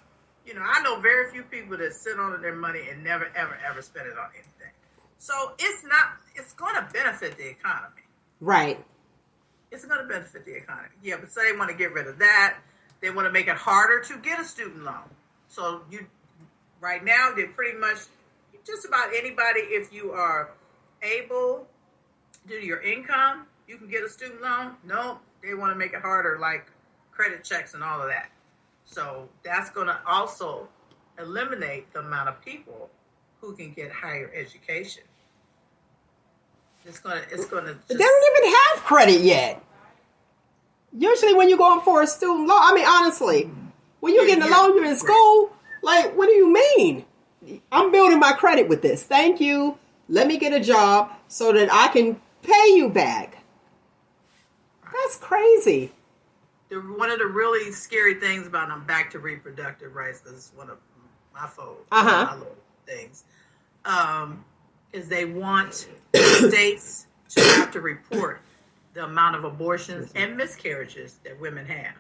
I know very few people that sit on their money and never, ever, ever spend it on anything. So it's going to benefit the economy. Right. It's going to benefit the economy. Yeah, but so they want to get rid of that. They want to make it harder to get a student loan. So right now, they're pretty much just about anybody, if you are able, due to your income, you can get a student loan. No, they want to make it harder, like credit checks and all of that. So that's going to also eliminate the amount of people who can get higher education. It's gonna. They don't even have credit yet. Usually, when you're going for a student loan, I mean, honestly, when you're getting a loan, you're in school. Like, what do you mean? I'm building my credit with this. Thank you. Let me get a job so that I can pay you back. That's crazy. One of the really scary things about them back to reproductive rights, this is one of my little things, is they want states to have to report the amount of abortions and miscarriages that women have.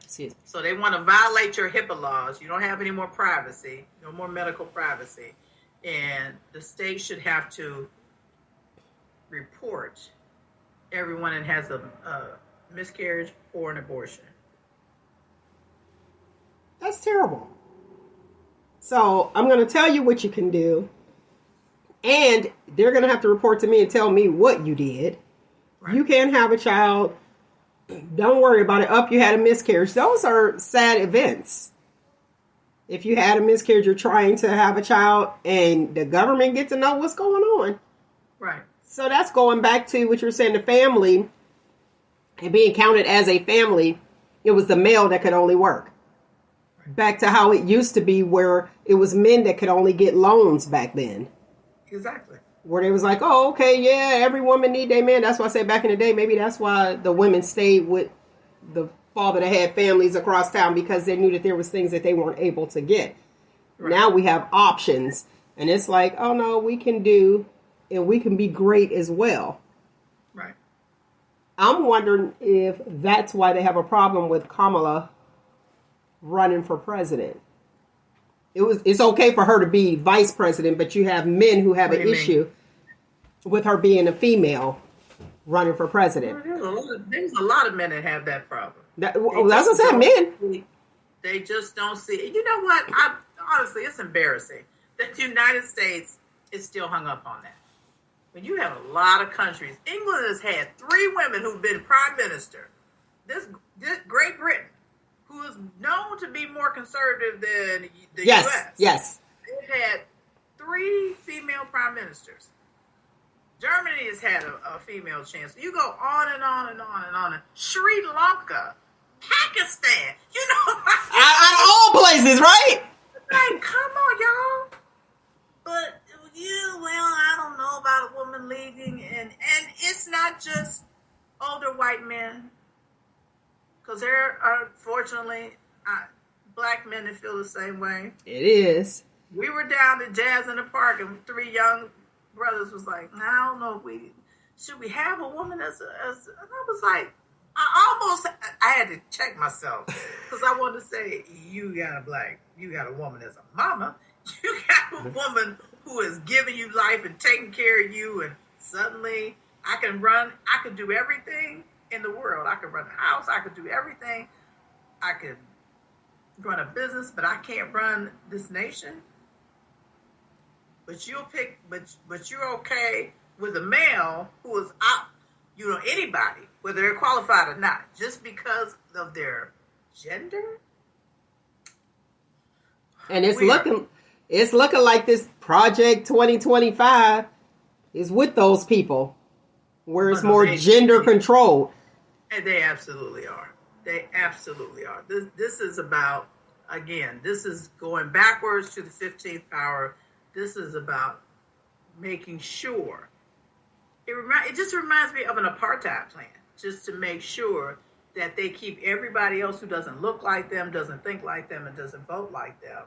So they want to violate your HIPAA laws. You don't have any more privacy, no more medical privacy. And the state should have to report everyone that has a miscarriage or an abortion. That's terrible. So I'm going to tell you what you can do. And they're going to have to report to me and tell me what you did. Right. You can't have a child. Don't worry about it. You had a miscarriage. Those are sad events. If you had a miscarriage, you're trying to have a child and the government gets to know what's going on. Right. So that's going back to what you're saying, the family and being counted as a family. It was the male that could only work. Back to how it used to be where it was men that could only get loans back then. Exactly. Where they was like, oh, okay, yeah, every woman need their man. That's why I said back in the day, maybe that's why the women stayed with the father that had families across town, because they knew that there was things that they weren't able to get. Right. Now we have options. And it's like, oh, no, we can do, and we can be great as well. Right. I'm wondering if that's why they have a problem with Kamala running for president. It's okay for her to be vice president, but you have men who have an issue with her being a female running for president. There's a lot of men that have that problem. That's what I said, men. They just don't see it. You know what? Honestly, it's embarrassing that the United States is still hung up on that. When you have a lot of countries, England has had 3 women who've been prime minister. This Great Britain, who is known to be more conservative than the U.S. Yes. They've had 3 female prime ministers. Germany has had a female chancellor. You go on and on and on and on. Sri Lanka, Pakistan, out of all places, right? Like, come on, y'all. But I don't know about a woman leading, and it's not just older white men. Because there are, fortunately, black men that feel the same way. It is. We were down to Jazz in the Park, and 3 young brothers was like, I don't know if should we have a woman as and I was like, I had to check myself, because I wanted to say, you got a woman as a mama. You got a woman who is giving you life and taking care of you, and suddenly I could do everything in the world. I could run a house. I could do everything. I could run a business, but I can't run this nation. But but you're okay with a male who is out, anybody, whether they're qualified or not, just because of their gender. And it's looking like this Project 2025 is with those people, where it's more gender controlled. And they absolutely are. They absolutely are. This is about, again, this is going backwards to the 15th power. This is about making sure. It just reminds me of an apartheid plan, just to make sure that they keep everybody else who doesn't look like them, doesn't think like them, and doesn't vote like them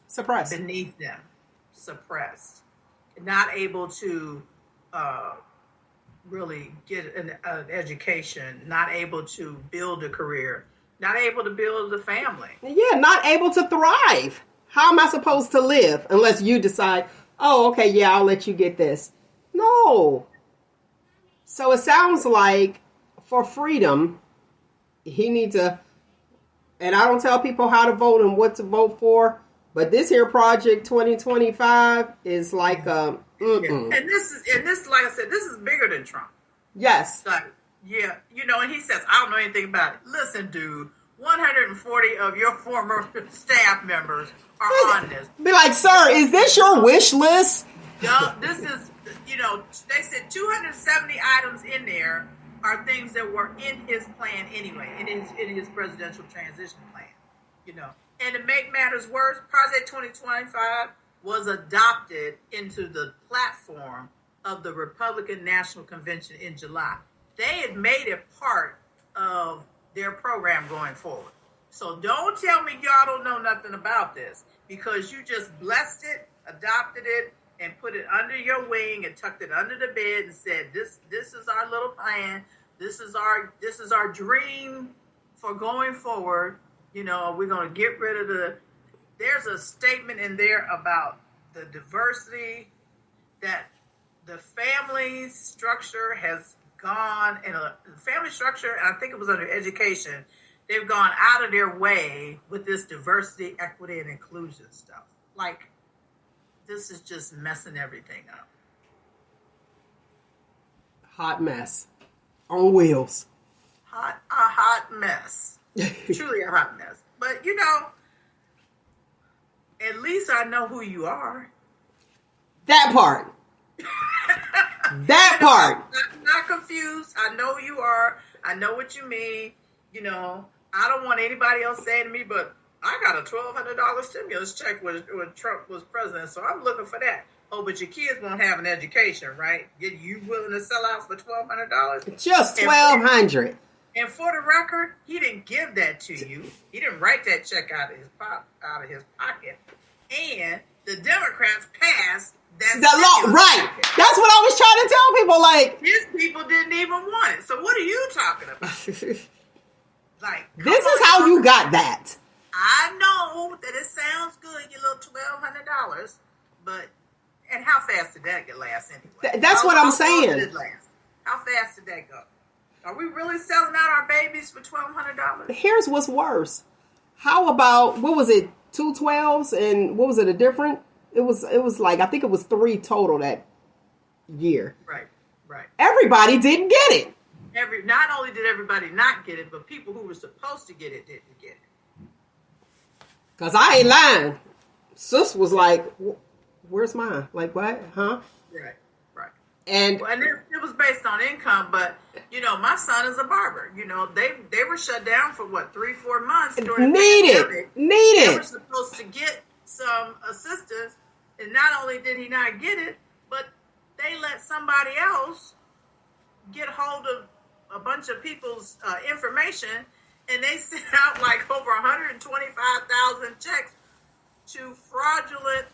suppressed. Beneath them. Suppressed. Not able to really get an education, not able to build a career, not able to build a family. Yeah, not able to thrive. How am I supposed to live unless you decide, oh, okay, yeah, I'll let you get this? No. So it sounds like for freedom, he needs to, and I don't tell people how to vote and what to vote for, but this here Project 2025 is like And this, like I said, this is bigger than Trump. Yes. Like, yeah, and he says, I don't know anything about it. Listen, dude, 140 of your former staff members are on this. Be like, sir, is this your wish list? No, this is, they said 270 items in there are things that were in his plan anyway, in his presidential transition plan, And to make matters worse, Project 2025 was adopted into the platform of the Republican National Convention in July. They had made it part of their program going forward. So don't tell me y'all don't know nothing about this, because you just blessed it, adopted it, and put it under your wing and tucked it under the bed and said, this is our little plan. This is our dream for going forward. We're going to get rid of there's a statement in there about the diversity, that the family structure has gone, and the family structure, and I think it was under education, they've gone out of their way with this diversity, equity, and inclusion stuff. Like, this is just messing everything up. Hot mess. On wheels. A hot mess. Truly a hot mess. But, at least I know who you are. That part. That part. I'm not confused. I know who you are. I know what you mean. I don't want anybody else saying to me, but I got a $1,200 stimulus check when Trump was president, so I'm looking for that. Oh, but your kids won't have an education, right? You willing to sell out for $1,200? Just $1,200. And for the record, he didn't give that to you. He didn't write that check out of his pocket. And the Democrats passed that law, right? That's what I was trying to tell people. Like, his people didn't even want it. So what are you talking about? Like, this is how you got that. I know that it sounds good, your little $1,200, but and how fast did that last anyway? That's what I'm saying. Did it last? How fast did that go? Are we really selling out our babies for $1,200? Here's what's worse. How about, what was it, 2 12s, and what was it, a different? It was like, I think it was 3 total that year. Right. Everybody didn't get it. Not only did everybody not get it, but people who were supposed to get it didn't get it. Because I ain't lying. Sis was like, where's mine? Like, what? Huh? Right. And it was based on income, but my son is a barber. They were shut down for 3-4 months during the pandemic. They were supposed to get some assistance, and not only did he not get it, but they let somebody else get hold of a bunch of people's information, and they sent out like over 125,000 checks to fraudulent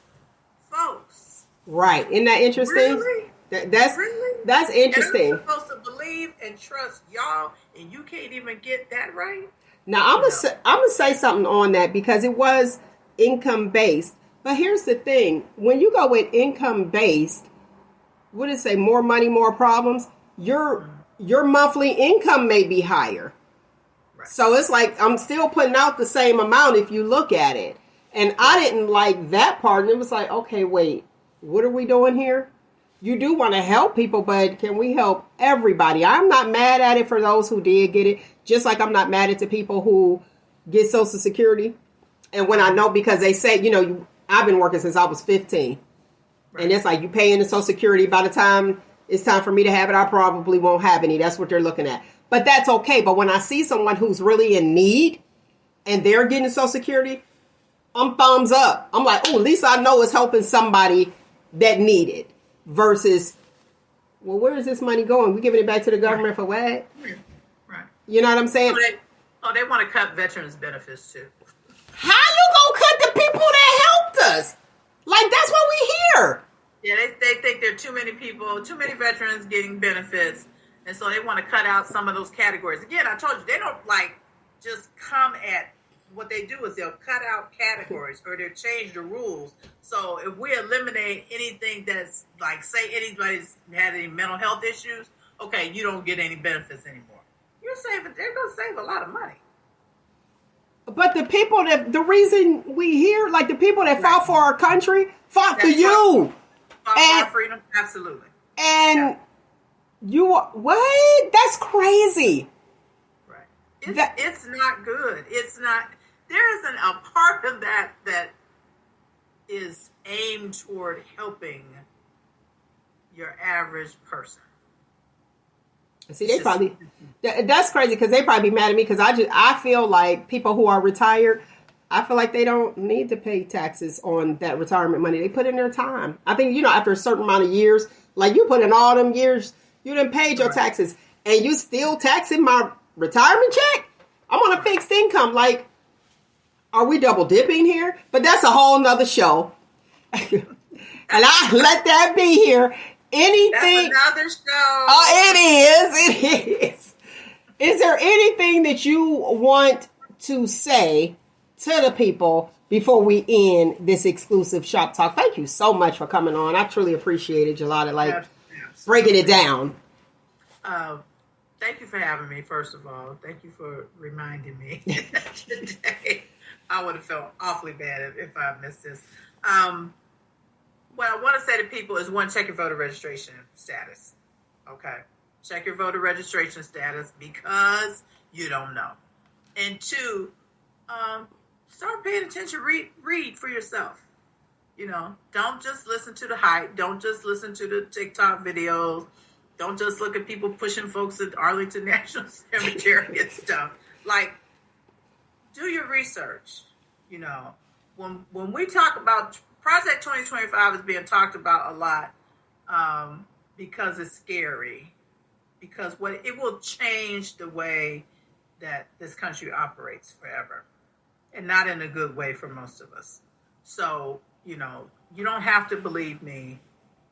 folks. Right. Isn't that interesting? Really? That's interesting. And I'm supposed to believe and trust y'all, and you can't even get that right? Now, I'm gonna say something on that, because it was income based. But here's the thing. When you go with income based, what did it say? More money, more problems. Your monthly income may be higher. Right. So it's like, I'm still putting out the same amount if you look at it. And I didn't like that part. And it was like, okay, wait, what are we doing here? You do want to help people, but can we help everybody? I'm not mad at it for those who did get it. Just like I'm not mad at the people who get Social Security. And when I know, because they say, I've been working since I was 15. Right. And it's like, you pay into Social Security. By the time it's time for me to have it, I probably won't have any. That's what they're looking at. But that's okay. But when I see someone who's really in need and they're getting Social Security, I'm thumbs up. I'm like, oh, at least I know it's helping somebody that need it. Versus, well, where is this money going? We giving it back to the government for what? Right. You know what I'm saying? They want to cut veterans benefits too. How you gonna cut the people that helped us? Like, that's what we hear. Yeah, they think there are too many people, too many veterans getting benefits, and so they want to cut out some of those categories. Again, I told you, they don't just come at. What they do is they'll cut out categories, or they'll change the rules. So if we eliminate anything that's like, say anybody's had any mental health issues, okay, you don't get any benefits anymore. They're going to save a lot of money. But the people the reason we hear, like the people that fought for our country, fought for you. Fought for freedom, absolutely. And what? That's crazy. Right. It's not good. It's not, there isn't a part of that is aimed toward helping your average person. See, that's crazy because they probably be mad at me because I feel like people who are retired, I feel like they don't need to pay taxes on that retirement money. They put in their time. I think, after a certain amount of years, like you put in all them years, you done paid your taxes and you still taxing my retirement check? I'm on a fixed income. Like, are we double dipping here? But that's a whole nother show. And I let that be here. Anything? That's another show. Oh, it is. Is there anything that you want to say to the people before we end this exclusive shop talk? Thank you so much for coming on. I truly appreciate it, Jaladah. Like breaking it down. Thank you for having me. First of all, thank you for reminding me today. I would have felt awfully bad if I missed this. What I want to say to people is, one, check your voter registration status. Okay. Check your voter registration status because you don't know. And two, start paying attention, read for yourself. Don't just listen to the hype. Don't just listen to the TikTok videos. Don't just look at people pushing folks at Arlington National Cemetery and stuff. Like, do your research. When we talk about Project 2025 is being talked about a lot because it's scary. Because it will change the way that this country operates forever, and not in a good way for most of us. So, you don't have to believe me.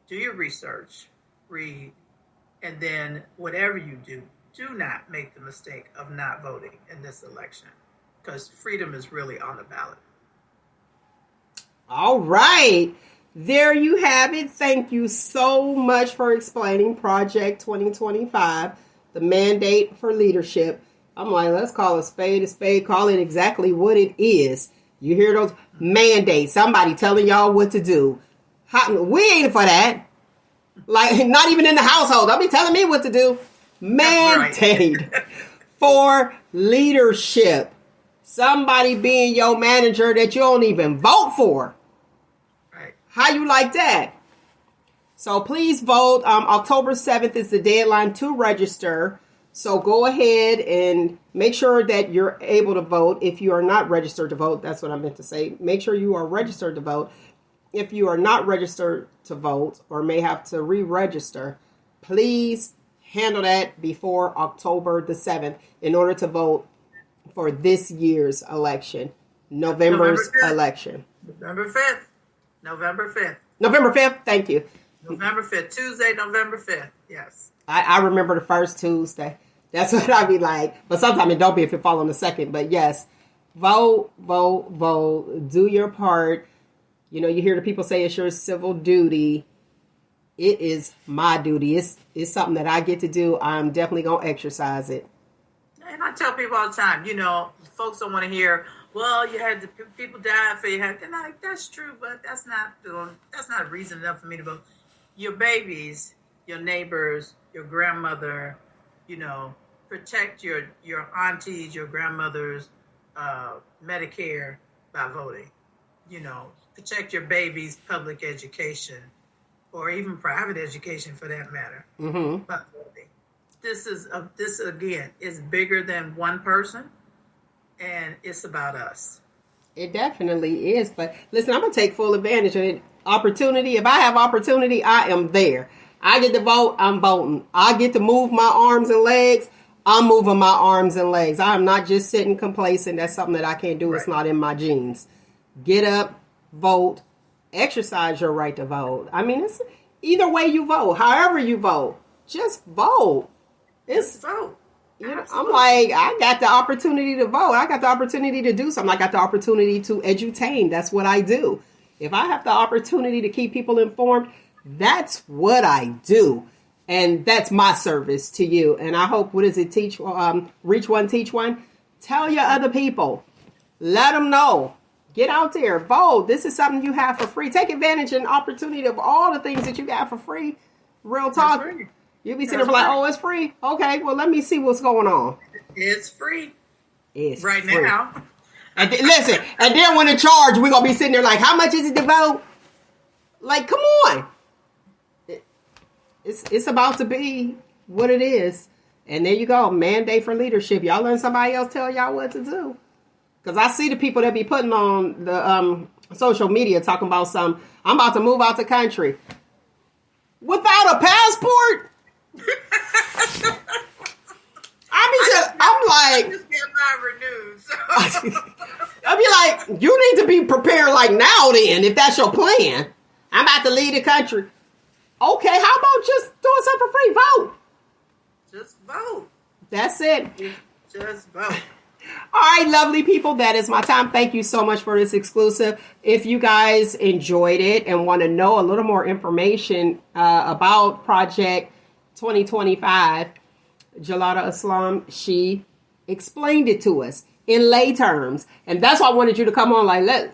Do your research, read, and then whatever you do not make the mistake of not voting in this election, because freedom is really on the ballot. All right. There you have it. Thank you so much for explaining Project 2025, the mandate for leadership. I'm like, let's call a spade, call it exactly what it is. You hear those mandates, somebody telling y'all what to do. We ain't for that. Like, not even in the household. Don't be telling me what to do. Mandate for leadership. Somebody being your manager that you don't even vote for. How you like that? So please vote. October 7th is the deadline to register. So go ahead and make sure that you're able to vote. If you are not registered to vote, that's what I meant to say. Make sure you are registered to vote. If you are not registered to vote or may have to re-register, please handle that before October the 7th in order to vote for this year's election, November's election. November 5th. November 5th, thank you. November 5th, Tuesday, November 5th, yes. I remember the first Tuesday. That's what I be like. But sometimes it don't be if it fall on the second. But yes, vote. Do your part. You hear the people say it's your civil duty. It is my duty. It's something that I get to do. I'm definitely going to exercise it. And I tell people all the time, folks don't want to hear, well, you had the people dying for you. And I'm like, that's true, but that's not a reason enough for me to vote. Your babies, your neighbors, your grandmother, protect your aunties, your grandmothers, Medicare by voting. Protect your babies' public education, or even private education for that matter. Mm-hmm. By voting. This again is bigger than one person. And it's about us. It definitely is. But listen, I'm going to take full advantage of it. Opportunity. If I have opportunity, I am there. I get to vote, I'm voting. I get to move my arms and legs, I'm moving my arms and legs. I am not just sitting complacent. That's something that I can't do. Right. It's not in my genes. Get up, vote, exercise your right to vote. I mean, it's either way you vote, however you vote, just vote. Just vote. I'm like, I got the opportunity to vote. I got the opportunity to do something. I got the opportunity to edutain. That's what I do. If I have the opportunity to keep people informed, that's what I do. And that's my service to you. And I hope, what is it? Reach one, teach one. Tell your other people. Let them know. Get out there. Vote. This is something you have for free. Take advantage and opportunity of all the things that you got for free. Real talk. You'll be sitting there like, oh, it's free. Okay, well, let me see what's going on. It's free. It's right free. Now. And listen, and then when it charge, we're going to be sitting there like, how much is it to vote? Like, come on. It's about to be what it is. And there you go. Mandate for leadership. Y'all learn somebody else tell y'all what to do. Because I see the people that be putting on the social media talking about I'm about to move out the country. Without a passport? I'm like, just get mine renewed. So. I'll be like, you need to be prepared like now then, if that's your plan. I'm about to leave the country. Okay, how about just doing something for free? Vote. Just vote. That's it. Just vote. All right, lovely people, that is my time. Thank you so much for this exclusive. If you guys enjoyed it and want to know a little more information about Project 2025, Jaladah Aslam, she explained it to us in lay terms. And that's why I wanted you to come on, like,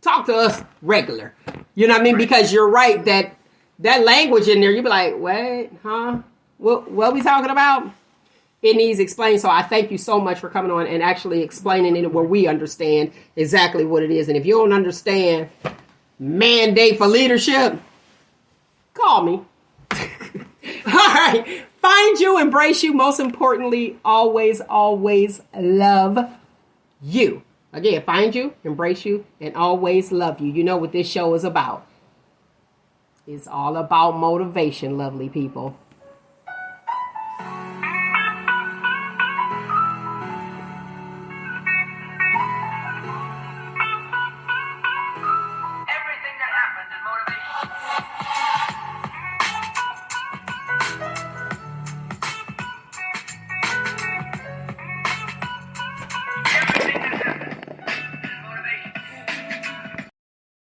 talk to us regular. You know what I mean? Right. Because you're right, that language in there, you be like, what? Huh? What we talking about? It needs explained. So I thank you so much for coming on and actually explaining it where we understand exactly what it is. And if you don't understand mandate for leadership, call me. All right. Find you, embrace you. Most importantly, always, always love you. Again, find you, embrace you, and always love you. You know what this show is about. It's all about motivation, lovely people.